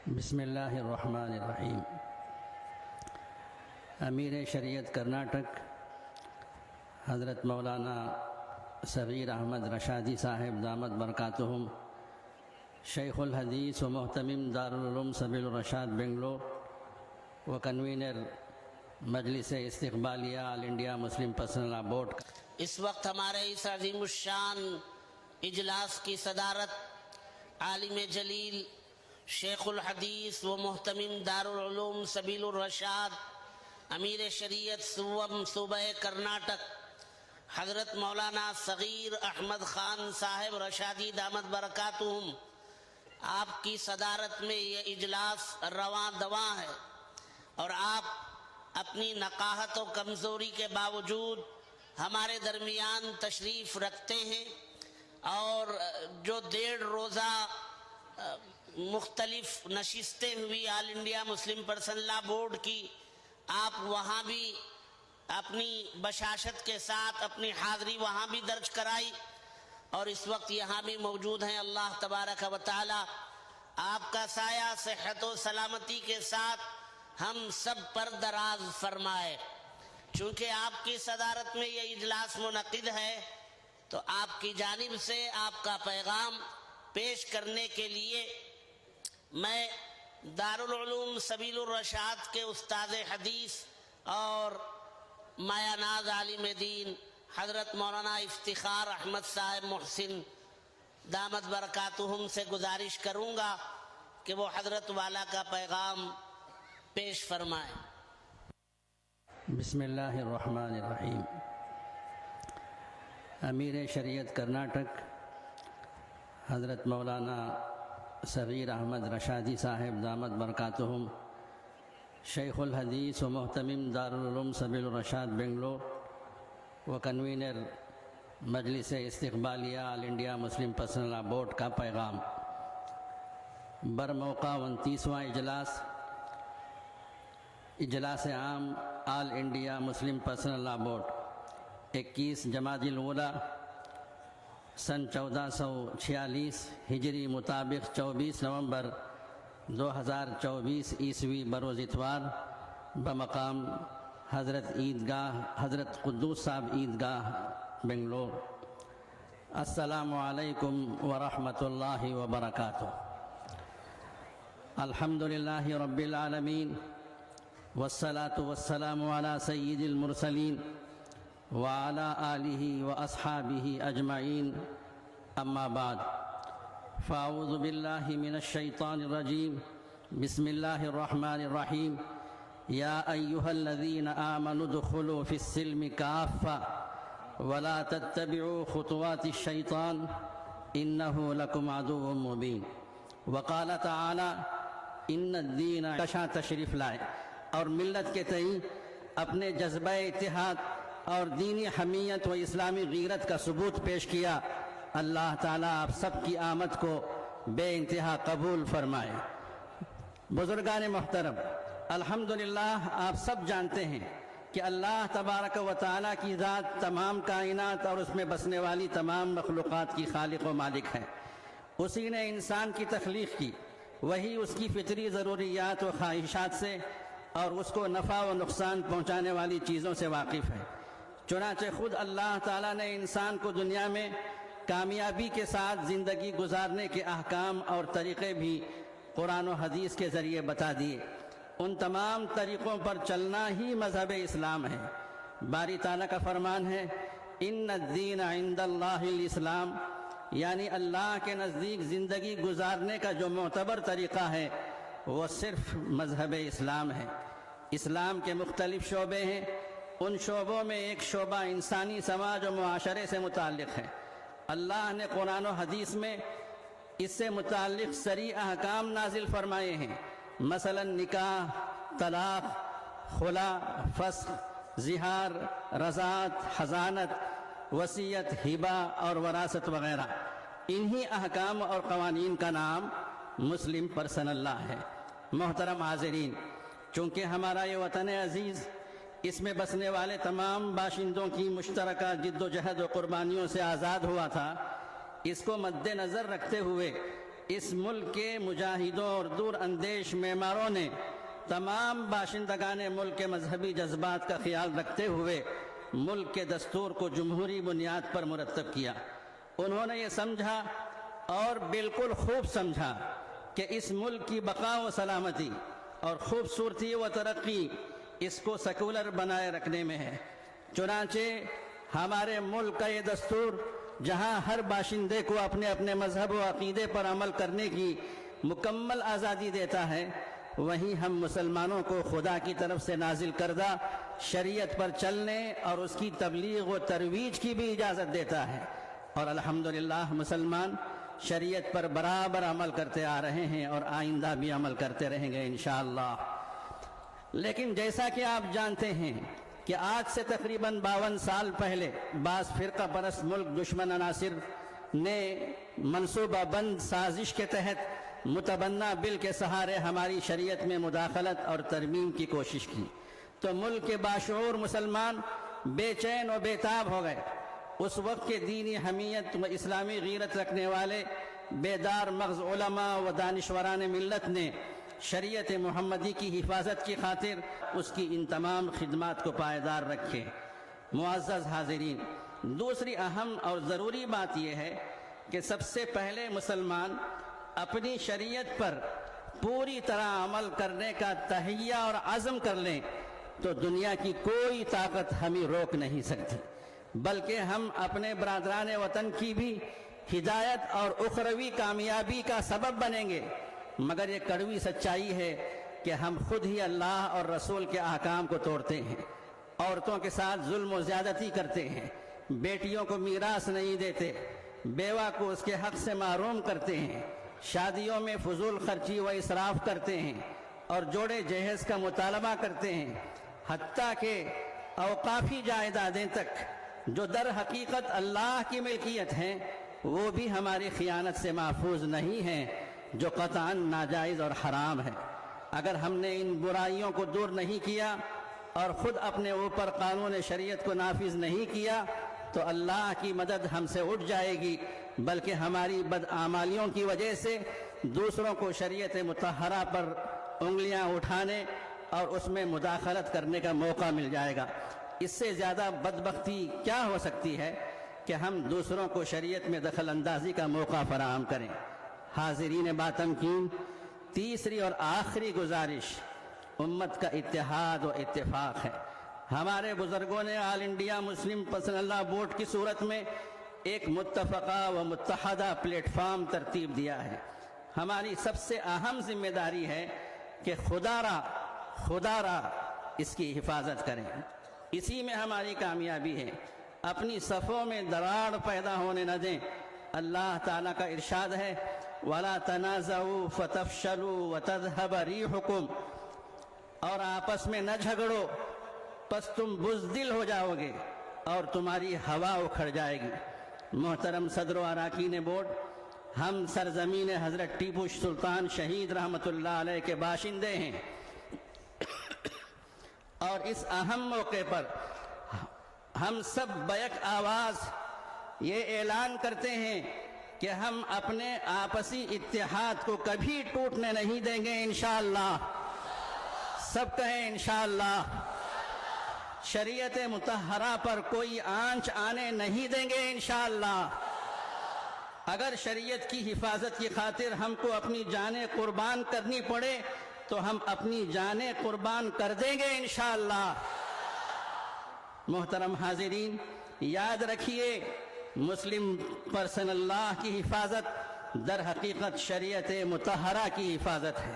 بسم اللہ الرحمن الرحیم۔ امیر شریعت کرناٹک حضرت مولانا صغیر احمد رشادی صاحب دامت برکاتہم، شیخ الحدیث و محتمم دارالعلوم سبیل الرشاد بنگلور و کنوینر مجلس استقبالیہ آل انڈیا مسلم پرسنل لا بورڈ۔ اس وقت ہمارے اس عظیم الشان اجلاس کی صدارت عالم جلیل شیخ الحدیث و محتمم دارالعلوم سبیل الرشاد امیر شریعت صوبہ کرناٹک حضرت مولانا صغیر احمد خان صاحب رشادی دامت برکاتہم، آپ کی صدارت میں یہ اجلاس رواں دواں ہے، اور آپ اپنی نقاہت و کمزوری کے باوجود ہمارے درمیان تشریف رکھتے ہیں، اور جو 1.5 روزہ مختلف نشستیں ہوئی آل انڈیا مسلم پرسنل لا بورڈ کی، آپ وہاں بھی اپنی بشاشت کے ساتھ اپنی حاضری وہاں بھی درج کرائی، اور اس وقت یہاں بھی موجود ہیں۔ اللہ تبارک و تعالی آپ کا سایہ صحت و سلامتی کے ساتھ ہم سب پر دراز فرمائے۔ چونکہ آپ کی صدارت میں یہ اجلاس منعقد ہے، تو آپ کی جانب سے آپ کا پیغام پیش کرنے کے لیے میں دارالعلوم سبیل الرشاد کے استاد حدیث اور مایہ ناز عالم دین حضرت مولانا افتخار احمد صاحب محسن دامت برکاتہم سے گزارش کروں گا کہ وہ حضرت والا کا پیغام پیش فرمائیں۔ بسم اللہ الرحمن الرحیم۔ امیر شریعت کرناٹک حضرت مولانا صغیر احمد رشادی صاحب دامت برکاتہم، شیخ الحدیث و محتمم دارالعلوم سبیل الرشاد بنگلور و کنوینر مجلس استقبالیہ آل انڈیا مسلم پرسنل لا بورڈ کا پیغام۔ برموقع 29واں اجلاس عام آل انڈیا مسلم پرسنل لا بورڈ 21 جمادی الاولیٰ سن 1446 ہجری مطابق 24 نومبر 2024 عیسوی بروز اتوار بمقام حضرت عیدگاہ حضرت قدوس صاحب عیدگاہ بنگلور۔ السلام علیکم ورحمۃ اللہ وبرکاتہ۔ الحمدللہ رب العالمین والصلاة والسلام علی سید المرسلین وعلی آلہ واصحابہ اجمعین، اما بعد، فاعوذ باللہ من الشیطان الرجیم، بسم اللہ الرحمن الرحیم۔ یا ایہا الذین آمنوا ادخلوا فی السلم کافہ ولا تتبعوا خطوات الشیطان انہ لکم عدو مبین۔ وقال تعالی ان الدین کشا تشریف لائے اور ملت کے تئیں اپنے جذبہ اتحاد اور دینی حمیت و اسلامی غیرت کا ثبوت پیش کیا۔ اللہ تعالیٰ آپ سب کی آمد کو بے انتہا قبول فرمائے۔ بزرگان محترم، الحمدللہ آپ سب جانتے ہیں کہ اللہ تبارک و تعالیٰ کی ذات تمام کائنات اور اس میں بسنے والی تمام مخلوقات کی خالق و مالک ہے۔ اسی نے انسان کی تخلیق کی، وہی اس کی فطری ضروریات و خواہشات سے اور اس کو نفع و نقصان پہنچانے والی چیزوں سے واقف ہے۔ چنانچہ خود اللہ تعالیٰ نے انسان کو دنیا میں کامیابی کے ساتھ زندگی گزارنے کے احکام اور طریقے بھی قرآن و حدیث کے ذریعے بتا دیے۔ ان تمام طریقوں پر چلنا ہی مذہب اسلام ہے۔ باری تعالیٰ کا فرمان ہے، ان الدین عند اللہ الاسلام، یعنی اللہ کے نزدیک زندگی گزارنے کا جو معتبر طریقہ ہے وہ صرف مذہب اسلام ہے۔ اسلام کے مختلف شعبے ہیں، ان شعبوں میں ایک شعبہ انسانی سماج و معاشرے سے متعلق ہے۔ اللہ نے قرآن و حدیث میں اس سے متعلق صریح احکام نازل فرمائے ہیں، مثلا نکاح، طلاق، خلا، فسخ، زہار، رضاعت، حضانت، وصیت، ہبہ اور وراثت وغیرہ۔ انہی احکام اور قوانین کا نام مسلم پرسنل لا ہے۔ محترم حاضرین، چونکہ ہمارا یہ وطن عزیز اس میں بسنے والے تمام باشندوں کی مشترکہ جد و جہد و قربانیوں سے آزاد ہوا تھا، اس کو مد نظر رکھتے ہوئے اس ملک کے مجاہدوں اور دور اندیش معماروں نے تمام باشندگان ملک کے مذہبی جذبات کا خیال رکھتے ہوئے ملک کے دستور کو جمہوری بنیاد پر مرتب کیا۔ انہوں نے یہ سمجھا اور بالکل خوب سمجھا کہ اس ملک کی بقا و سلامتی اور خوبصورتی و ترقی اس کو سیکولر بنائے رکھنے میں ہے۔ چنانچہ ہمارے ملک کا یہ دستور جہاں ہر باشندے کو اپنے اپنے مذہب و عقیدے پر عمل کرنے کی مکمل آزادی دیتا ہے، وہیں ہم مسلمانوں کو خدا کی طرف سے نازل کردہ شریعت پر چلنے اور اس کی تبلیغ و ترویج کی بھی اجازت دیتا ہے، اور الحمدللہ مسلمان شریعت پر برابر عمل کرتے آ رہے ہیں اور آئندہ بھی عمل کرتے رہیں گے انشاءاللہ۔ لیکن جیسا کہ آپ جانتے ہیں کہ آج سے تقریباً 52 سال پہلے بعض فرقہ پرست ملک دشمن عناصر نے منصوبہ بند سازش کے تحت متبنہ بل کے سہارے ہماری شریعت میں مداخلت اور ترمیم کی کوشش کی، تو ملک کے باشعور مسلمان بے چین و بے تاب ہو گئے۔ اس وقت کے دینی حمیت و اسلامی غیرت رکھنے والے بیدار مغز علماء و دانشوران ملت نے شریعت محمدی کی حفاظت کی خاطر اس کی ان تمام خدمات کو پائیدار رکھے۔ معزز حاضرین، دوسری اہم اور ضروری بات یہ ہے کہ سب سے پہلے مسلمان اپنی شریعت پر پوری طرح عمل کرنے کا تہیہ اور عزم کر لیں تو دنیا کی کوئی طاقت ہمیں روک نہیں سکتی، بلکہ ہم اپنے برادران وطن کی بھی ہدایت اور اخروی کامیابی کا سبب بنیں گے۔ مگر یہ کڑوی سچائی ہے کہ ہم خود ہی اللہ اور رسول کے احکام کو توڑتے ہیں، عورتوں کے ساتھ ظلم و زیادتی کرتے ہیں، بیٹیوں کو میراث نہیں دیتے، بیوہ کو اس کے حق سے محروم کرتے ہیں، شادیوں میں فضول خرچی و اسراف کرتے ہیں اور جوڑے جہیز کا مطالبہ کرتے ہیں، حتیٰ کہ اوقافی جائیدادیں تک جو در حقیقت اللہ کی ملکیت ہیں وہ بھی ہماری خیانت سے محفوظ نہیں ہیں، جو قطعاً ناجائز اور حرام ہے۔ اگر ہم نے ان برائیوں کو دور نہیں کیا اور خود اپنے اوپر قانون شریعت کو نافذ نہیں کیا تو اللہ کی مدد ہم سے اٹھ جائے گی، بلکہ ہماری بدعمالیوں کی وجہ سے دوسروں کو شریعت مطہرہ پر انگلیاں اٹھانے اور اس میں مداخلت کرنے کا موقع مل جائے گا۔ اس سے زیادہ بدبختی کیا ہو سکتی ہے کہ ہم دوسروں کو شریعت میں دخل اندازی کا موقع فراہم کریں۔ حاضرین باتمکین، تیسری اور آخری گزارش امت کا اتحاد و اتفاق ہے۔ ہمارے بزرگوں نے آل انڈیا مسلم پرسنل لا بورڈ کی صورت میں ایک متفقہ و متحدہ پلیٹ فارم ترتیب دیا ہے۔ ہماری سب سے اہم ذمہ داری ہے کہ خدا را اس کی حفاظت کریں، اسی میں ہماری کامیابی ہے۔ اپنی صفوں میں دراڑ پیدا ہونے نہ دیں۔ اللہ تعالیٰ کا ارشاد ہے وَلَا تَنَازَعُوا فَتَفْشَلُوا وَتَذْهَبَ رِيحُكُمْ، اور آپس میں نہ جھگڑو پس تم بزدل ہو جاؤ گے اور تمہاری ہوا اکھڑ جائے گی۔ محترم صدر و اراکین بورڈ، ہم سرزمین حضرت ٹیپو سلطان شہید رحمت اللہ علیہ کے باشندے ہیں، اور اس اہم موقع پر ہم سب بیک آواز یہ اعلان کرتے ہیں کہ ہم اپنے آپسی اتحاد کو کبھی ٹوٹنے نہیں دیں گے انشاءاللہ۔ سب کہیں انشاءاللہ۔ شریعت مطہرہ پر کوئی آنچ آنے نہیں دیں گے انشاءاللہ۔ اگر شریعت کی حفاظت کی خاطر ہم کو اپنی جانیں قربان کرنی پڑے تو ہم اپنی جانیں قربان کر دیں گے انشاءاللہ۔ محترم حاضرین، یاد رکھیے مسلم پرسنل لا کی حفاظت در حقیقت شریعت مطہرہ کی حفاظت ہے۔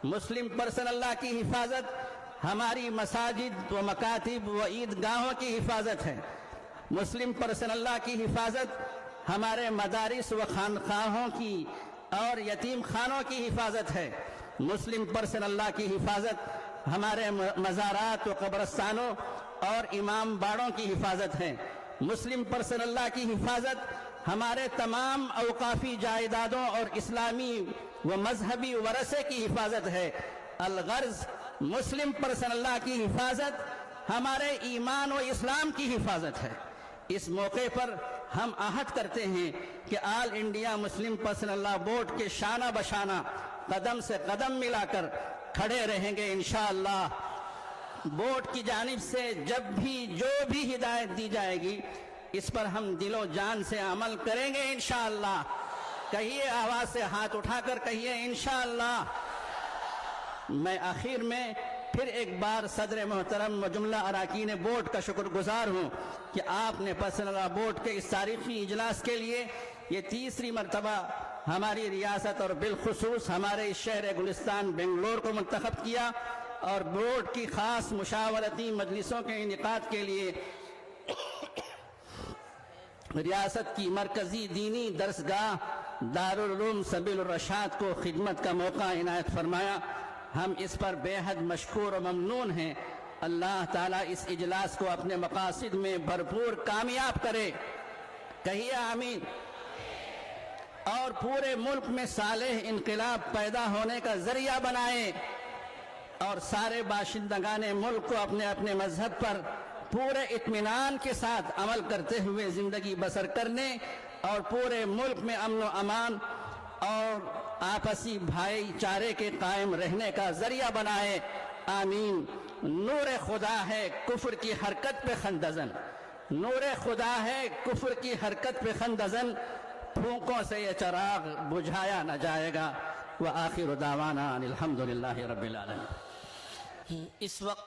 مسلم پرسنل لا کی حفاظت ہماری مساجد و مکاتب و عیدگاہوں کی حفاظت ہے۔ مسلم پرسنل لا کی حفاظت ہمارے مدارس و خانقاہوں کی اور یتیم خانوں کی حفاظت ہے۔ مسلم پرسنل لا کی حفاظت ہمارے مزارات و قبرستانوں اور امام باڑوں کی حفاظت ہے۔ مسلم پرسنل لا کی حفاظت ہمارے تمام اوقافی جائیدادوں اور اسلامی و مذہبی ورثے کی حفاظت ہے۔ الغرض مسلم پرسنل لا کی حفاظت ہمارے ایمان و اسلام کی حفاظت ہے۔ اس موقع پر ہم عہد کرتے ہیں کہ آل انڈیا مسلم پرسنل لا بورڈ کے شانہ بشانہ قدم سے قدم ملا کر کھڑے رہیں گے انشاءاللہ۔ بورڈ کی جانب سے جب بھی جو بھی ہدایت دی جائے گی اس پر ہم دل و جان سے عمل کریں گے انشاءاللہ۔ کہیے آواز سے، ہاتھ اٹھا کر کہیے انشاءاللہ۔ میں آخر میں پھر ایک بار صدر محترم و جملہ اراکین بورڈ کا شکر گزار ہوں کہ آپ نے پرسنل لا بورڈ کے اس تاریخی اجلاس کے لیے یہ تیسری مرتبہ ہماری ریاست اور بالخصوص ہمارے اس شہر گلستان بنگلور کو منتخب کیا، اور بورڈ کی خاص مشاورتی مجلسوں کے انعقاد کے لیے ریاست کی مرکزی دینی درسگاہ دارالعلوم سبیل الرشاد کو خدمت کا موقع عنایت فرمایا۔ ہم اس پر بے حد مشکور و ممنون ہیں۔ اللہ تعالیٰ اس اجلاس کو اپنے مقاصد میں بھرپور کامیاب کرے، کہیے آمین، اور پورے ملک میں صالح انقلاب پیدا ہونے کا ذریعہ بنائے، اور سارے باشندگان ملک کو اپنے اپنے مذہب پر پورے اطمینان کے ساتھ عمل کرتے ہوئے زندگی بسر کرنے اور پورے ملک میں امن و امان اور آپسی بھائی چارے کے قائم رہنے کا ذریعہ بنائے، آمین۔ نور خدا ہے کفر کی حرکت پہ خندزن، نور خدا ہے کفر کی حرکت پہ خندزن، پھونکوں سے یہ چراغ بجھایا نہ جائے گا۔ وآخر دعوانا الحمدللہ رب العالمین۔ اس وقت